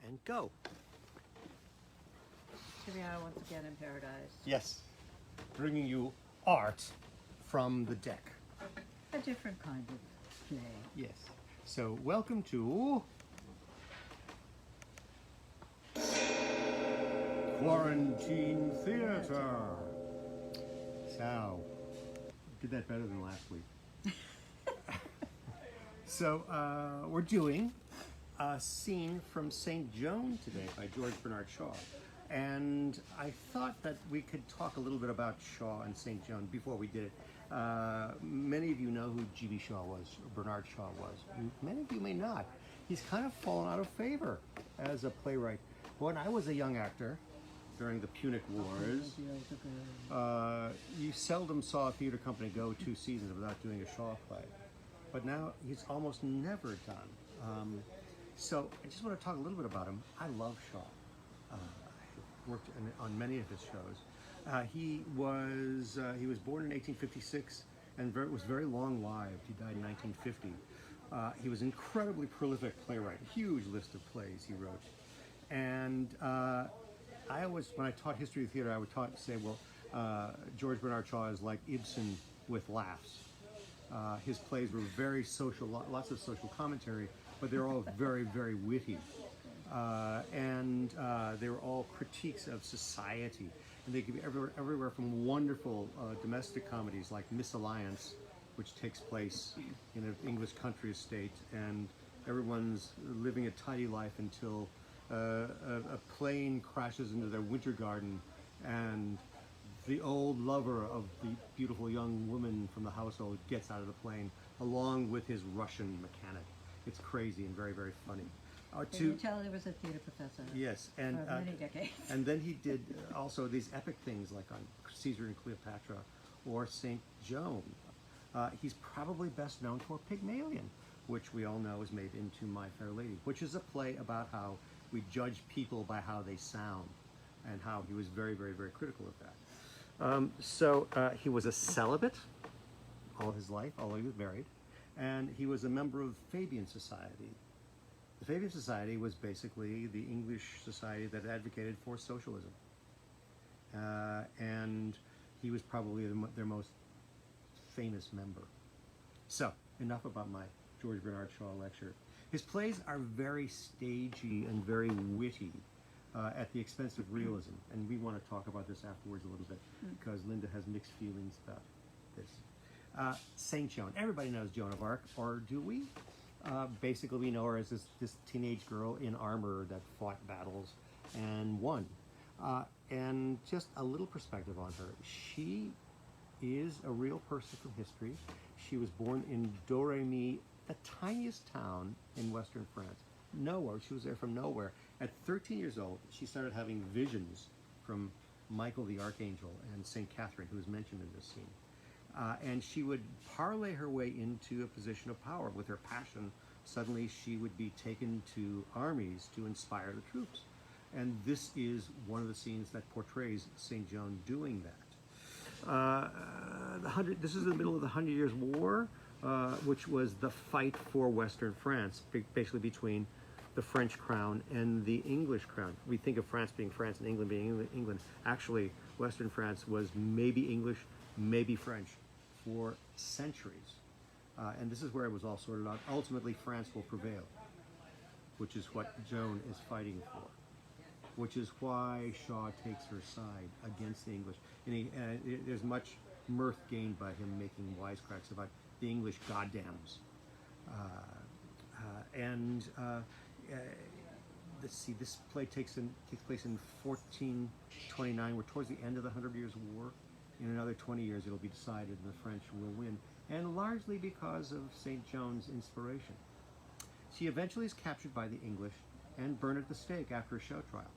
and go. Here we are once again in paradise. Yes, bringing you art from the deck. A different kind of play. Yes. So welcome to Quarantine Theater. So, did that better than last week. So we're doing a scene from St. Joan today by George Bernard Shaw. And I thought that we could talk a little bit about Shaw and St. Joan before we did it. Many of you know who G.B. Shaw was, or Bernard Shaw was. Many of you may not. He's kind of fallen out of favor as a playwright. When I was a young actor during the Punic Wars, you seldom saw a theater company go 2 seasons without doing a Shaw play. But now he's almost never done. So I just want to talk a little bit about him. I love Shaw. I worked on many of his shows. He was born in 1856 and was very long-lived. He died in 1950. He was an incredibly prolific playwright. Huge list of plays he wrote. And I always, when I taught history of theater, I would say, well, George Bernard Shaw is like Ibsen with laughs. His plays were very social, lots of social commentary, but they're all very, very witty. And they were all critiques of society. And they could be everywhere from wonderful domestic comedies like Misalliance, which takes place in an English country estate, and everyone's living a tidy life until a plane crashes into their winter garden, and the old lover of the beautiful young woman from the household gets out of the plane, along with his Russian mechanic. It's crazy and very, very funny. Can you tell he was a theater professor? Yes, and for many decades. And then he did also these epic things like on Caesar and Cleopatra or St. Joan. He's probably best known for Pygmalion, which we all know is made into My Fair Lady, which is a play about how we judge people by how they sound, and how he was very, very, very critical of that. So he was a celibate all his life, although he was married, and he was a member of Fabian Society. The Fabian Society was basically the English society that advocated for socialism. And he was probably their most famous member. So, enough about my George Bernard Shaw lecture. His plays are very stagey and very witty at the expense of realism. And we want to talk about this afterwards a little bit because Linda has mixed feelings about this. St. Joan. Everybody knows Joan of Arc, or do we? Basically, we know her as this teenage girl in armor that fought battles and won. And just a little perspective on her. She is a real person from history. She was born in Domremy, the tiniest town in western France. Nowhere. She was there from nowhere. At 13 years old, she started having visions from Michael the Archangel and St. Catherine, who is mentioned in this scene. And she would parlay her way into a position of power with her passion. Suddenly she would be taken to armies to inspire the troops. And this is one of the scenes that portrays St. Joan doing that. This is in the middle of the 100 Years' War, which was the fight for Western France, basically between the French crown and the English crown. We think of France being France and England being England. Actually, Western France was maybe English, maybe French for centuries. And this is where it was all sorted out. Ultimately, France will prevail, which is what Joan is fighting for, which is why Shaw takes her side against the English. And there's much mirth gained by him making wisecracks about the English goddams. Let's see, this play takes place in 1429. We're towards the end of the 100 Years' War. In another 20 years, it'll be decided and the French will win, and largely because of St. Joan's inspiration. She eventually is captured by the English and burned at the stake after a show trial.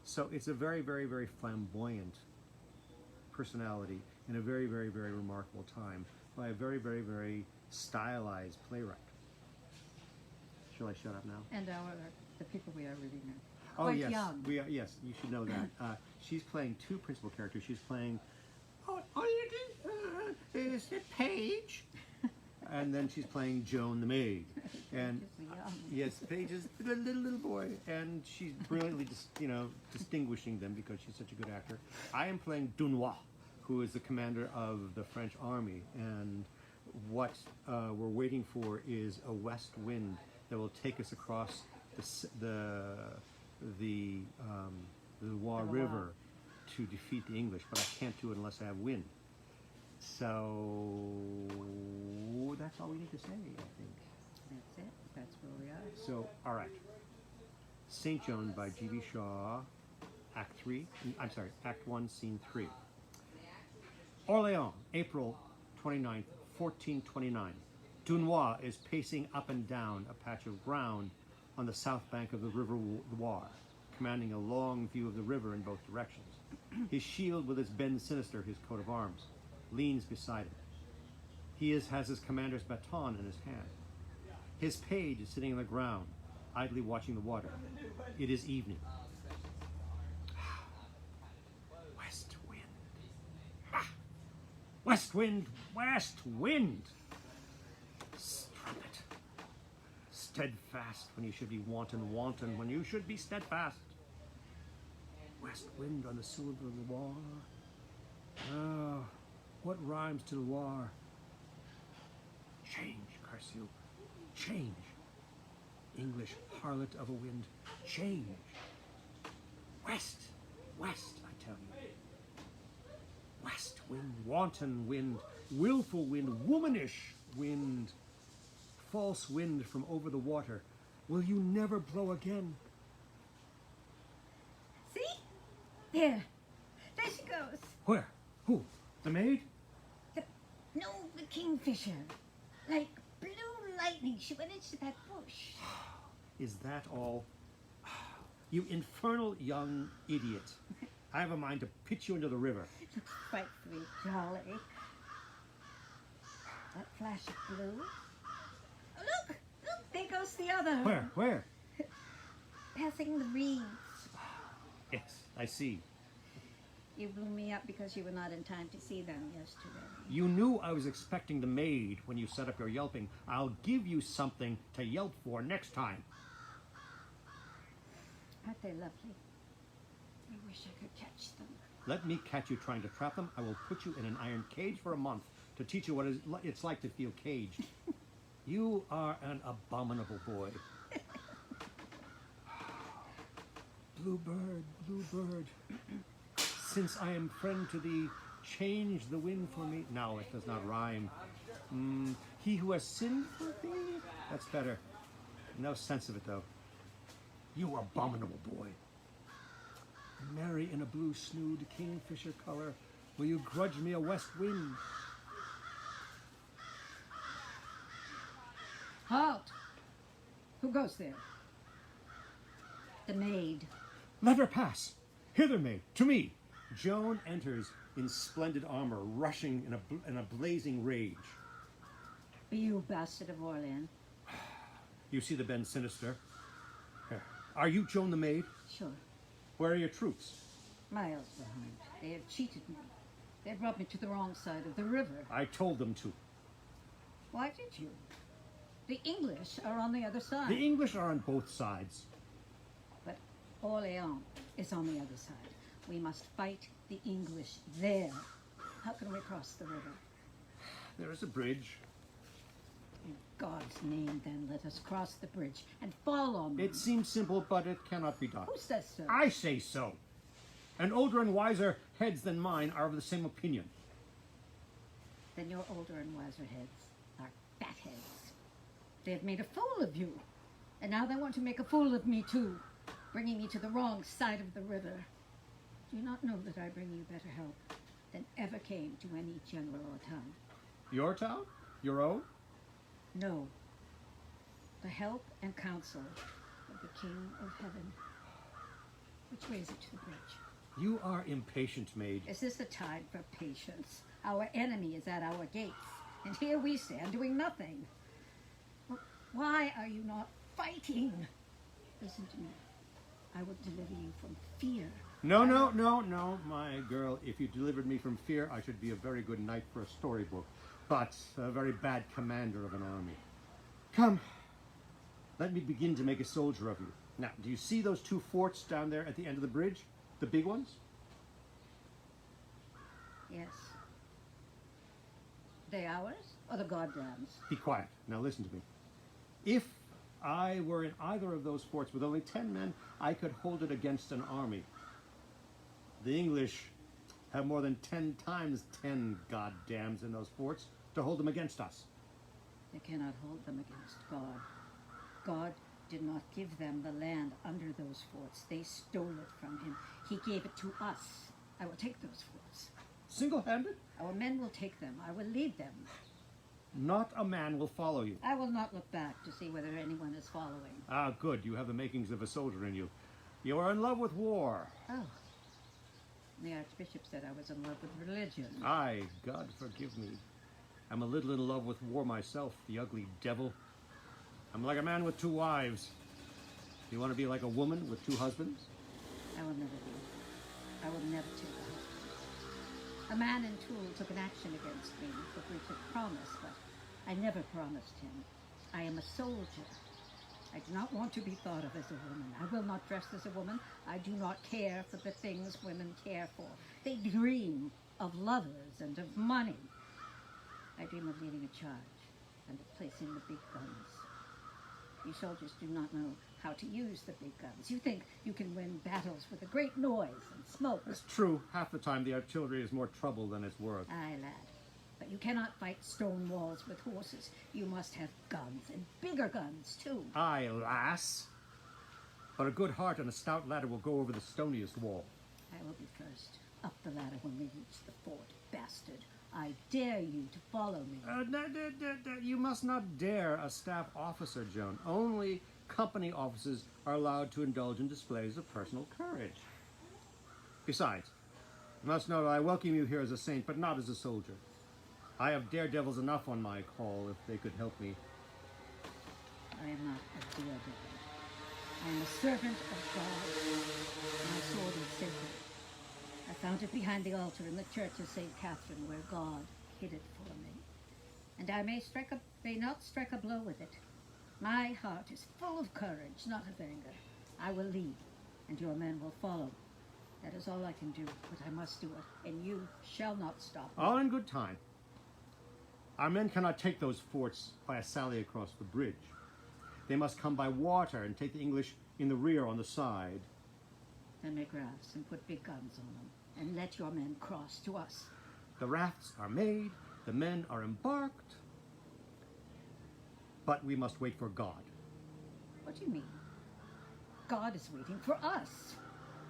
So it's a very, very, very flamboyant personality in a very, very, very remarkable time by a very, very, very stylized playwright. Shall I shut up now? And the people we are reading are Oh quite yes, young. Yes, you should know that. She's playing 2 principal characters. She's playing, is it Paige? And then she's playing Joan the maid. And yes, Paige is a little boy, and she's brilliantly, distinguishing them because she's such a good actor. I am playing Dunois, who is the commander of the French army, and what we're waiting for is a west wind that will take us across the Loire River to defeat the English, but I can't do it unless I have wind. So that's all we need to say, I think. That's it. That's where we are. So, all right. St. Joan by G.B. Shaw, Act 1, Scene 3. Orléans, April 29th, 1429. Dunois is pacing up and down a patch of ground on the south bank of the River Loire, commanding a long view of the river in both directions. His shield with its bend sinister, his coat of arms, leans beside him. He has his commander's baton in his hand. His page is sitting on the ground, idly watching the water. It is evening. West wind. Ha! West wind, west wind. Strumpet. Steadfast when you should be wanton, wanton when you should be steadfast. West wind on the silver Loire. Ah, what rhymes to Loire? Change, curse you. Change. English harlot of a wind. Change. West, west, I tell you. West wind, wanton wind, willful wind, womanish wind. False wind from over the water. Will you never blow again? See? There. There she goes. Where? Who? The maid? No, the kingfisher. Like blue lightning, she went into that bush. Is that all? You infernal young idiot. I have a mind to pitch you into the river. Looks frightfully jolly. That flash of blue. Oh, look! Look, there goes the other. Where? Passing the reeds. Yes, I see. You blew me up because you were not in time to see them yesterday. You knew I was expecting the maid when you set up your yelping. I'll give you something to yelp for next time. Aren't they lovely? I wish I could catch them. Let me catch you trying to trap them. I will put you in an iron cage for a month to teach you what it's like to feel caged. You are an abominable boy. Bluebird, bluebird. Since I am friend to thee, change the wind for me. No, it does not rhyme. He who has sinned for thee? That's better. No sense of it, though. You abominable boy. Mary in a blue snood, kingfisher color. Will you grudge me a west wind? Halt! Who goes there? The maid. Let her pass. Hither, maid, to me. Joan enters in splendid armor, rushing in a blazing rage. You bastard of Orléans. You see the bend sinister? Are you Joan the maid? Sure. Where are your troops? Miles behind. They have cheated me. They brought me to the wrong side of the river. I told them to. Why did you? The English are on the other side. The English are on both sides. But Orléans is on the other side. We must fight the English there. How can we cross the river? There is a bridge. In God's name, then, let us cross the bridge and fall on them. It seems simple, but it cannot be done. Who says so? I say so. And older and wiser heads than mine are of the same opinion. Then your older and wiser heads are fat heads. They have made a fool of you. And now they want to make a fool of me, too, bringing me to the wrong side of the river. Do you not know that I bring you better help than ever came to any general or town? Your town? Your own? No. The help and counsel of the King of Heaven. Which way is it to the bridge? You are impatient, maid. Is this a time for patience? Our enemy is at our gates, and here we stand doing nothing. Why are you not fighting? Listen to me. I will deliver you from fear. No, my girl. If you delivered me from fear, I should be a very good knight for a storybook. but a very bad commander of an army. Come, let me begin to make a soldier of you. Now, do you see those two forts down there at the end of the bridge? The big ones? Yes. They ours or the goddamns? Be quiet. Now listen to me. If I were in either of those forts with only 10 men, I could hold it against an army. The English have more than 10 times 10 goddams in those forts to hold them against us. They cannot hold them against God. God did not give them the land under those forts. They stole it from him. He gave it to us. I will take those forts. Single-handed? Our men will take them. I will lead them. Not a man will follow you. I will not look back to see whether anyone is following. Ah, good. You have the makings of a soldier in you. You are in love with war. Oh. The Archbishop said I was in love with religion. Aye, God forgive me. I'm a little in love with war myself, the ugly devil. I'm like a man with two wives. You want to be like a woman with two husbands? I will never be. I will never take a husband. A man in Toul took an action against me for breach of promise, but I never promised him. I am a soldier. I do not want to be thought of as a woman. I will not dress as a woman. I do not care for the things women care for. They dream of lovers and of money. I dream of leading a charge and of placing the big guns. You soldiers do not know how to use the big guns. You think you can win battles with a great noise and smoke. That's true. Half the time the artillery is more trouble than it's worth. Aye, lad. But you cannot fight stone walls with horses. You must have guns, and bigger guns, too. Aye, lass. But a good heart and a stout ladder will go over the stoniest wall. I will be first up the ladder when we reach the fort, bastard. I dare you to follow me. You must not dare a staff officer, Joan. Only company officers are allowed to indulge in displays of personal courage. Besides, you must know that I welcome you here as a saint, but not as a soldier. I have daredevils enough on my call if they could help me. I am not a daredevil. I am a servant of God. My sword is sacred. I found it behind the altar in the church of St. Catherine, where God hid it for me. And I may not strike a blow with it. My heart is full of courage, not of anger. I will lead, and your men will follow. That is all I can do, but I must do it, and you shall not stop me. All in good time. Our men cannot take those forts by a sally across the bridge. They must come by water and take the English in the rear on the side. Then make rafts and put big guns on them, and let your men cross to us. The rafts are made, the men are embarked, but we must wait for God. What do you mean? God is waiting for us.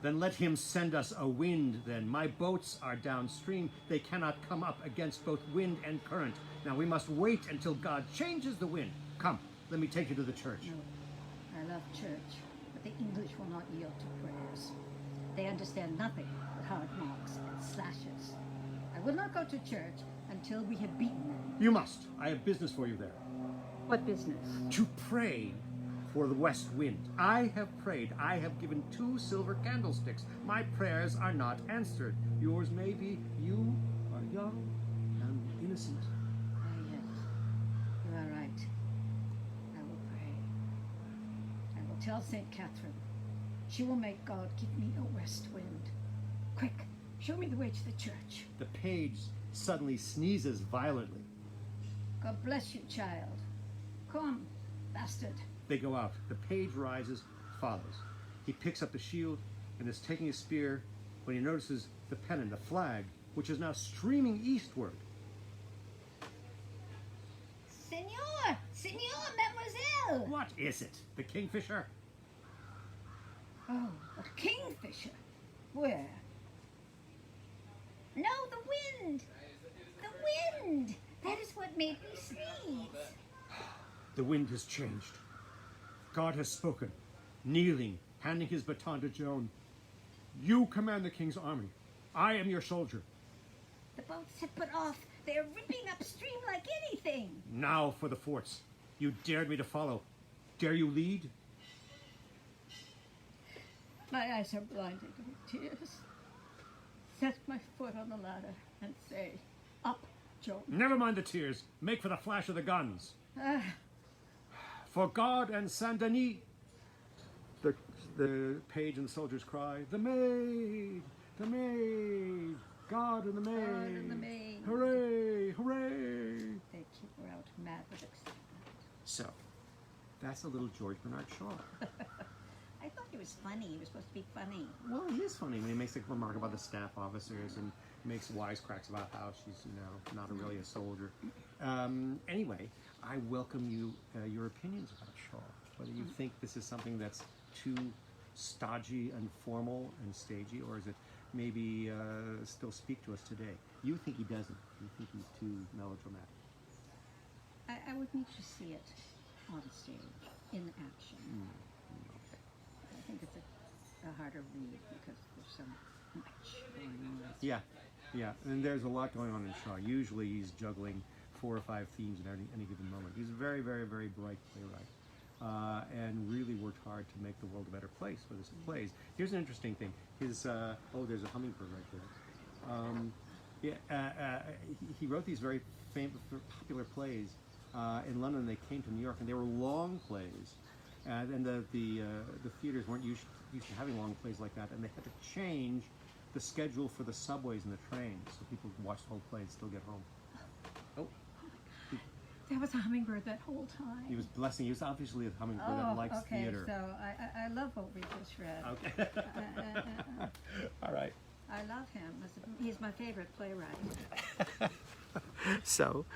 Then let him send us a wind, then. My boats are downstream. They cannot come up against both wind and current. Now we must wait until God changes the wind. Come, let me take you to the church. No, I love church, but the English will not yield to prayers. They understand nothing but hard knocks and slashes. I will not go to church until we have beaten them. You must. I have business for you there. What business? To pray for the west wind. I have prayed. I have given 2 silver candlesticks. My prayers are not answered. Yours may be. You are young and innocent. Ah, yes. You are right. I will pray. I will tell St. Catherine. She will make God give me a west wind. Quick, show me the way to the church. The page suddenly sneezes violently. God bless you, child. Come, bastard. They go out. The page rises, follows. He picks up the shield and is taking his spear when he notices the pennon, the flag, which is now streaming eastward. Senor! Senor, mademoiselle! What is it? The kingfisher? Oh, a kingfisher. Where? No, the wind! The wind! That is what made me sneeze. The wind has changed. God has spoken, kneeling, handing his baton to Joan. You command the king's army. I am your soldier. The boats have put off. They are ripping upstream like anything. Now for the forts. You dared me to follow. Dare you lead? My eyes are blinded with tears. Set my foot on the ladder and say, up, Joan. Never mind the tears. Make for the flash of the guns. Ah, For God and Saint Denis. The page and the soldiers cry, the maid, the maid, God and the maid. God and the maid. Hooray, hooray. They keep her out mad with excitement. So, that's a little George Bernard Shaw. I thought he was funny. He was supposed to be funny. Well, he is funny when he makes a remark about the staff officers and makes wisecracks about how she's, not really a soldier. Anyway, I welcome your opinions about Shaw. Whether you think this is something that's too stodgy and formal and stagey, or is it maybe still speak to us today? You think he doesn't. You think he's too melodramatic. I would need to see it on stage, in action. Okay. I think it's a harder read because there's so much going on. Yeah, and there's a lot going on in Shaw. Usually he's juggling 4 or 5 themes at any given moment. He's a very, very, very bright playwright, and really worked hard to make the world a better place with his plays. Here's an interesting thing. His there's a hummingbird right there. He wrote these very popular plays in London. They came to New York, and they were long plays, and the theaters weren't used to having long plays like that, and they had to change the schedule for the subways and the trains so people could watch the whole play and still get home. Oh, There was a hummingbird that whole time. he was blessing. He was obviously a hummingbird that likes okay, theater. so I love what we just read. Okay. All right. I love him. He's my favorite playwright. So,